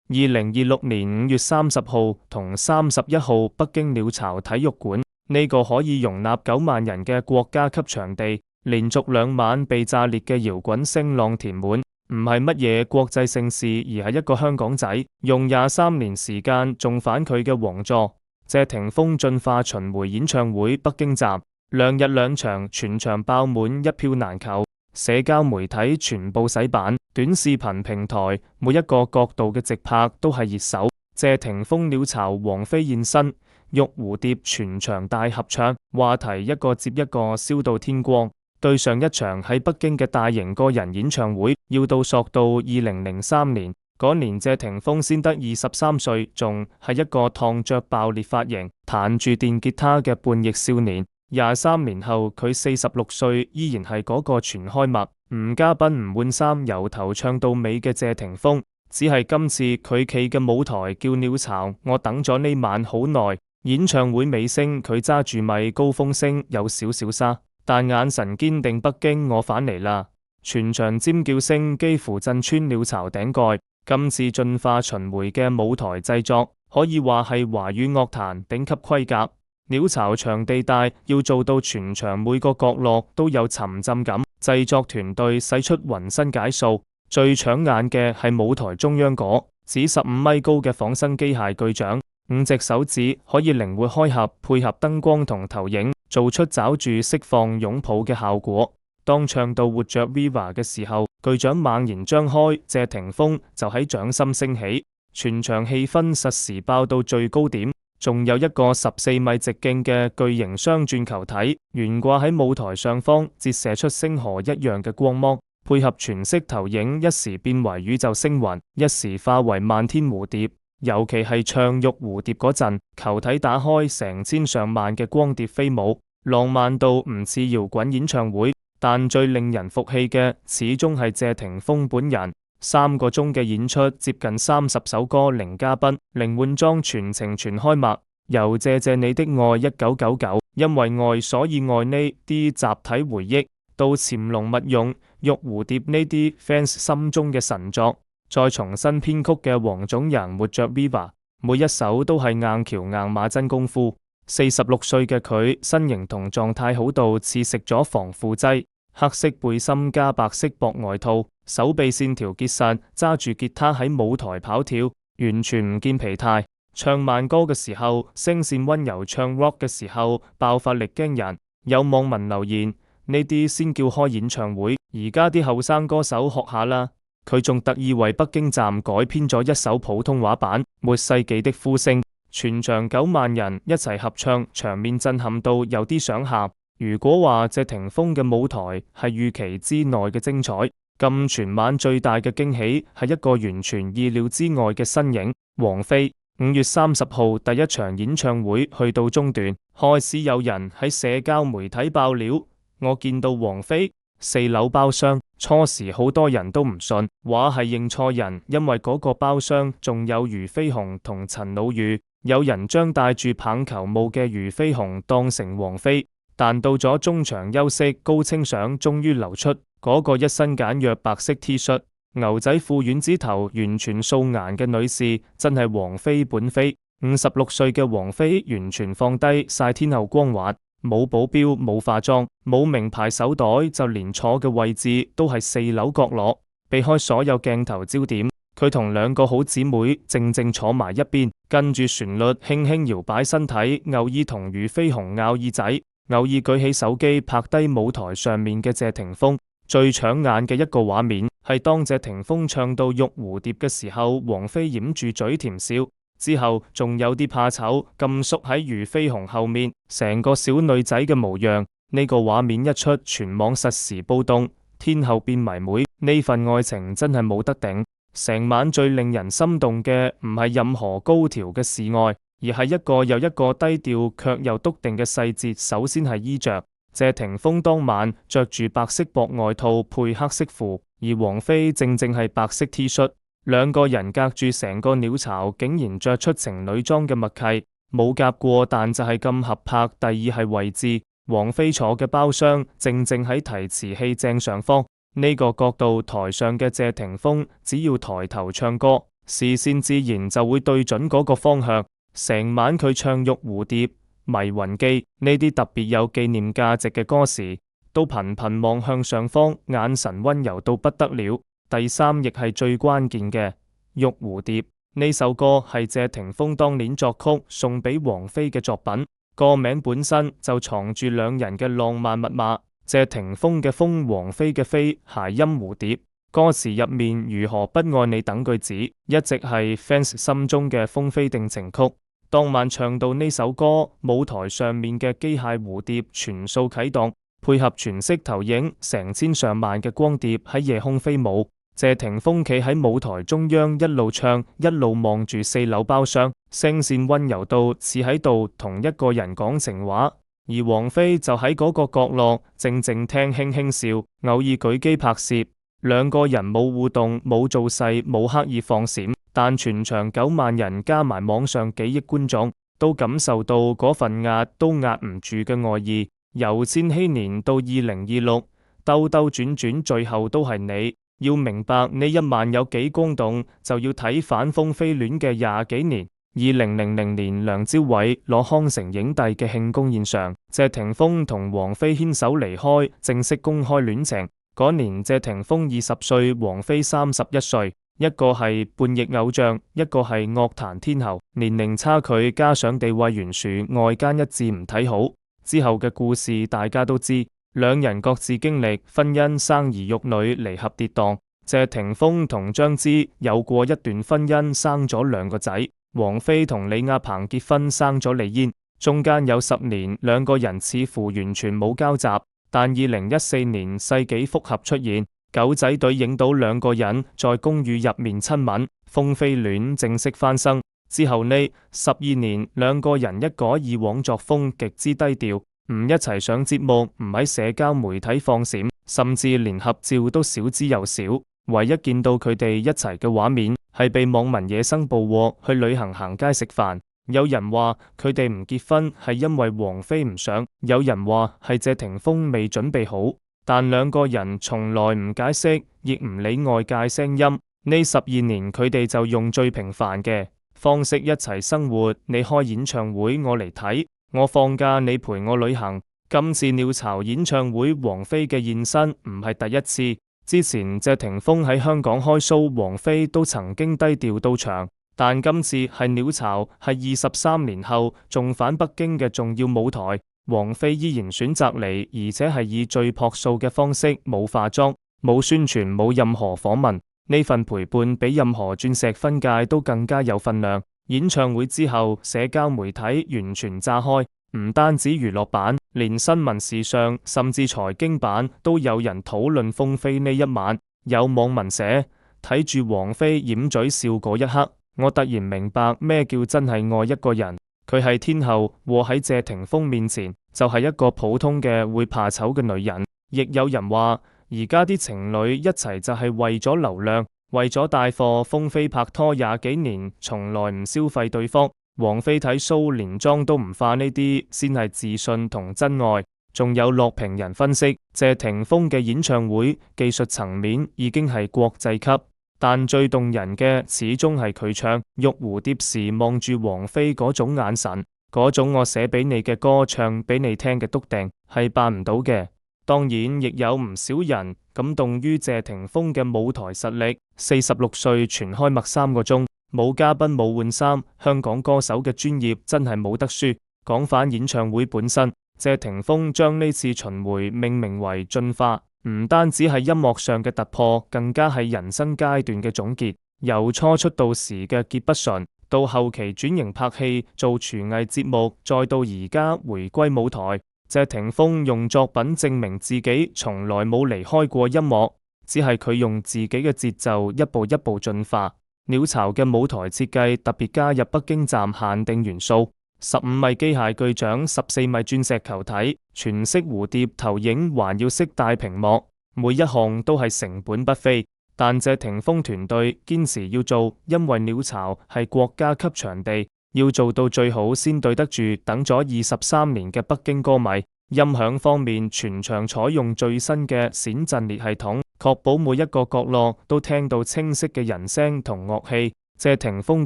2026年5月30號同31號北京鳥巢體育館，呢個可以容納9萬人嘅國家級場地，連續2晚被炸裂嘅搖滾聲浪填滿，唔係乜嘢國際盛事，而係一個香港仔用23年時間重返佢嘅王座。謝霆鋒進化巡迴演唱會北京站，兩日2場，全場爆滿，一票難求。社交媒體全部洗版，短視頻平台每一個角度嘅直拍都係熱搜。謝霆鋒鳥巢王菲現身，玉蝴蝶全場大合唱，話題一個接一個燒到天光。對上一場喺北京嘅大型個人演唱會，要到溯到2003年，嗰年謝霆鋒先得23歲，仲係一個燙着爆裂髮型、彈住電吉他嘅叛逆少年。23年後，佢46歲，依然係嗰個全開麥、唔加賓唔換衫、由頭唱到尾嘅謝霆鋒。只係今次佢企嘅舞台叫鳥巢，我等咗呢晚好耐。演唱會尾聲，佢揸住咪高峰聲，有少少沙，但眼神堅定。北京，我返嚟啦！全場尖叫聲幾乎震穿鳥巢頂蓋。今次進化巡迴嘅舞台製作，可以話係華語樂壇頂級規格。鳥巢場地大，要做到全場每個角落都有沉浸感，製作團隊使出渾身解數。最搶眼嘅係舞台中央嗰指15米高嘅仿生機械巨掌，5隻手指可以靈活開合，配合燈光同投影，做出抓住釋放擁抱嘅效果。當唱到活着 Viva 嘅時候，巨掌猛然張開，謝霆鋒就喺掌心升起，全場氣氛實時爆到最高點。仲有一個14米直徑嘅巨型雙鑽球體懸掛喺舞台上方，折射出星河一樣嘅光芒，配合全息投影，一時變為宇宙星雲，一時化為漫天蝴蝶。尤其係唱玉蝴蝶嗰陣，球體打開，成千上萬嘅光碟飛舞，浪漫到唔似搖滾演唱會。但最令人服氣嘅，始終係謝霆鋒本人。3個鐘嘅演出，接近30首歌零嘉賓零換裝，全程全開麥。由謝謝你的愛1999，因為愛所以愛呢啲集體回憶，到潛龍勿用玉蝴蝶呢啲 fans 心中嘅神作，再重新編曲嘅黃種人活着 Viva， 每一首都係硬橋硬馬真功夫。46歲嘅佢，身形同狀態好到似食咗防腐劑，黑色背心加白色薄外套，手臂線條結實，揸住吉他喺舞台跑跳，完全唔見疲態。唱慢歌嘅時候，聲線溫柔；唱 rock 嘅時候，爆發力驚人。有網民留言：呢啲先叫開演唱會，而家啲後生歌手學下啦。佢仲特意為北京站改編咗一首普通話版《末世紀的呼聲》，全場9萬人一齊合唱，場面震撼到有啲想喊。如果話謝霆鋒嘅舞台係預期之內嘅精彩，咁全晚最大嘅驚喜係一個完全意料之外嘅身影——王菲。5月30號第一場演唱會去到中段，開始有人喺社交媒體爆料，我見到王菲4樓包廂。初時好多人都唔信，話係認錯人，因為嗰個包廂仲有俞飛鴻同陳魯豫，有人將戴住棒球帽嘅俞飛鴻當成王菲。但到咗中場休息，高清相終於流出，嗰個一身簡約白色 T 恤、牛仔褲、丸子頭、完全素顏嘅女士，真係王菲本菲。56歲嘅王菲完全放低晒天后光環，冇保鏢、冇化妝、冇名牌手袋，就連坐嘅位置都係4樓角落，避開所有鏡頭焦點。佢同2個好姊妹靜靜坐埋一邊，跟住旋律輕輕搖擺身體，偶爾同俞飛鴻拗耳仔，偶爾舉起手機拍低舞台上面嘅謝霆鋒。最搶眼嘅一個畫面係當謝霆鋒唱到玉蝴蝶嘅時候，王菲掩住嘴甜笑，之後仲有啲怕醜咁縮喺俞飛鴻後面，成個小女仔嘅模樣。呢個畫面一出，全網實時暴動，天后變迷妹，呢份愛情真係冇得頂。成晚最令人心動嘅唔係任何高潮嘅示愛，而係一個又一個低調卻又篤定嘅細節。首先係衣着，謝霆鋒當晚着住白色薄外套配黑色褲，而王菲正係白色 T 恤，2個人隔住成個鳥巢，竟然着出情侶裝嘅默契，冇夾過，但就係咁合拍。第二係位置，王菲坐嘅包廂正喺提詞器正上方，呢個角度台上嘅謝霆鋒只要抬頭唱歌，視線自然就會對準嗰個方向。成晚佢唱《玉蝴蝶》《迷魂記》呢啲特別有紀念價值嘅歌時，都頻頻望向上方，眼神溫柔到不得了。第三亦係最關鍵嘅《玉蝴蝶》呢首歌係謝霆鋒當年作曲送俾王菲嘅作品，歌名本身就藏住兩人嘅浪漫密碼。謝霆鋒嘅鋒，王菲嘅菲，諧音蝴蝶。歌詞入面如何不愛你等句子，一直係 fans 心中嘅風飛定情曲。當晚唱到呢首歌，舞台上面嘅機械蝴蝶全數啟動，配合全息投影，成千上萬嘅光碟喺夜空飛舞。謝霆鋒企喺舞台中央，一路唱一路望住4樓包廂，聲線溫柔到似喺度同一個人講情話。而王菲就喺嗰個角落靜靜聽，輕輕笑，偶爾舉機拍攝。兩個人冇互動，冇做勢，冇刻意放閃，但全場9萬人加埋網上幾億觀眾都感受到嗰份壓都壓唔住嘅愛意。由千禧年到2026，兜兜轉轉，最後都係你。要明白呢一晚有幾轟動，就要睇反風飛戀嘅20幾年。2000年梁朝偉攞康城影帝嘅慶功宴上，謝霆鋒同王菲牽手離開，正式公開戀情。嗰年謝霆鋒20歲，王菲31歲，一個係叛逆偶像，一個係樂壇天后，年齡差距加上地位懸殊，外間一致唔睇好。之後嘅故事大家都知，兩人各自經歷婚姻、生兒育女、離合跌宕。謝霆鋒同張芝有過一段婚姻，生咗2個仔。王菲同李亞鵬結婚，生咗李嫣，中間有10年，兩個人似乎完全冇交集。但2014年世紀復合出現，狗仔隊影到兩個人在公寓入面親吻，風飛戀正式翻生。之後呢12年，兩個人一改以往作風，極之低調，唔一齊上節目，唔喺社交媒體放閃，甚至連合照都少之又少。唯一見到佢哋一齊嘅畫面，係被網民野生捕獲去旅行行街食飯。有人話佢哋唔結婚係因為王菲唔想，有人話係謝霆鋒未準備好，但兩個人從來唔解釋，亦唔理外界聲音。呢12年佢哋就用最平凡嘅方式一齊生活。你開演唱會我嚟睇，我放假你陪我旅行。今次鳥巢演唱會王菲嘅現身唔係第一次，之前謝霆鋒喺香港開 show，王菲都曾經低調到場。但今次係鳥巢，係23年後重返北京嘅重要舞台，王菲依然選擇嚟，而且係以最樸素嘅方式，冇化妝、冇宣傳、冇任何訪問。呢份陪伴比任何鑽石婚戒都更加有分量。演唱會之後，社交媒體完全炸開，唔單止娛樂版，連新聞時尚甚至財經版都有人討論風飛呢一晚。有網民寫：睇住王菲掩嘴笑嗰一刻，我突然明白咩叫真係愛一個人。佢係天后，禍喺謝霆鋒面前就係一個普通嘅會怕醜嘅女人。亦有人話，而家啲情侶一齊就係為咗流量，為咗帶貨。風飛拍拖20幾年，從來唔消費對方。王菲睇 show 連妝都唔化，呢啲先係自信同真愛。仲有樂評人分析，謝霆鋒嘅演唱會技術層面已經係國際級。但最動人嘅始終係佢唱《玉蝴蝶》時望住王菲嗰種眼神，嗰種我寫俾你嘅歌唱俾你聽嘅篤定，係扮唔到嘅。當然亦有唔少人感動於謝霆鋒嘅舞台實力。46歲全開麥3個鐘，冇嘉賓冇換衫，香港歌手嘅專業真係冇得輸。講返演唱會本身，謝霆鋒將呢次巡迴命名為進化。唔單止係音樂上嘅突破，更加係人生階段嘅總結。由初出道時嘅桀不馴，到後期轉型拍戲做廚藝節目，再到而家回歸舞台，謝霆鋒用作品證明自己從來冇離開過音樂，只係佢用自己嘅節奏一步一步進化。鳥巢嘅舞台設計特別加入北京站限定元素，15米機械巨掌、14米鑽石球體、全息蝴蝶投影、環繞式大屏幕，每一項都係成本不菲。但謝霆鋒團隊堅持要做，因為鳥巢係國家級場地，要做到最好先對得住等咗23年嘅北京歌迷。音響方面，全場採用最新嘅閃陣列系統，確保每一個角落都聽到清晰嘅人聲同樂器。謝霆鋒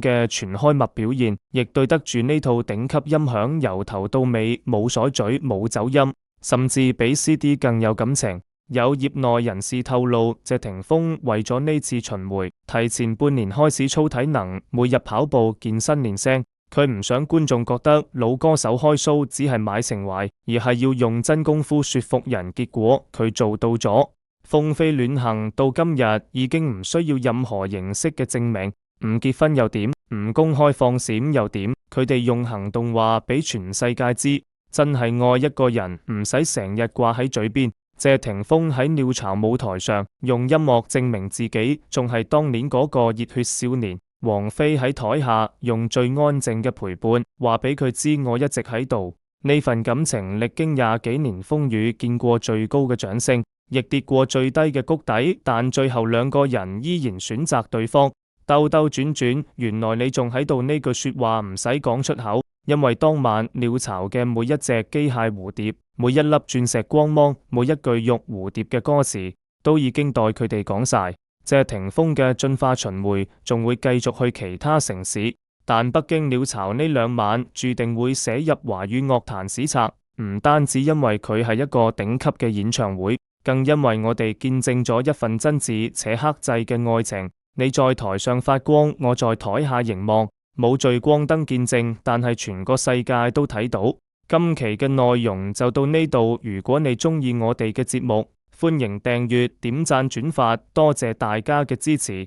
嘅全開麥表現，亦對得住呢套頂級音響，由頭到尾冇鎖嘴冇走音，甚至比 CD 更有感情。有業內人士透露，謝霆鋒為咗呢次巡迴，提前半年開始操體能，每日跑步健身練聲。佢唔想觀眾覺得老歌手開 show 只係買情懷，而係要用真功夫說服人。結果佢做到咗。鳳飛戀幸到今日已經唔需要任何形式嘅證明，唔結婚又點，唔公開放閃又點，佢哋用行動話俾全世界知，真係愛一個人，唔使成日掛喺嘴邊。謝霆鋒喺鳥巢舞台上用音樂證明自己仲係當年嗰個熱血少年。王菲喺台下用最安靜嘅陪伴話俾佢知，我一直喺度。呢份感情歷經20幾年風雨，見過最高嘅掌聲，亦跌過最低嘅谷底，但最後兩個人依然選擇對方。兜兜轉轉，原來你仲喺度，呢句說話唔使講出口，因為當晚鳥巢嘅每一隻機械蝴蝶，每一粒鑽石光芒，每一句玉蝴蝶嘅歌詞，都已經代佢哋講晒。謝霆鋒嘅進化巡迴仲會繼續去其他城市，但北京鳥巢呢兩晚注定會寫入華語樂壇史冊，唔單止因為佢係一個頂級嘅演唱會，更因為我哋見證咗一份真摯且克制嘅愛情。你在台上發光，我在台下凝望，冇聚光燈見證，但係全個世界都睇到。今期嘅內容就到呢度，如果你鍾意我哋嘅節目，歡迎訂閱、點讚、轉發，多謝大家嘅支持。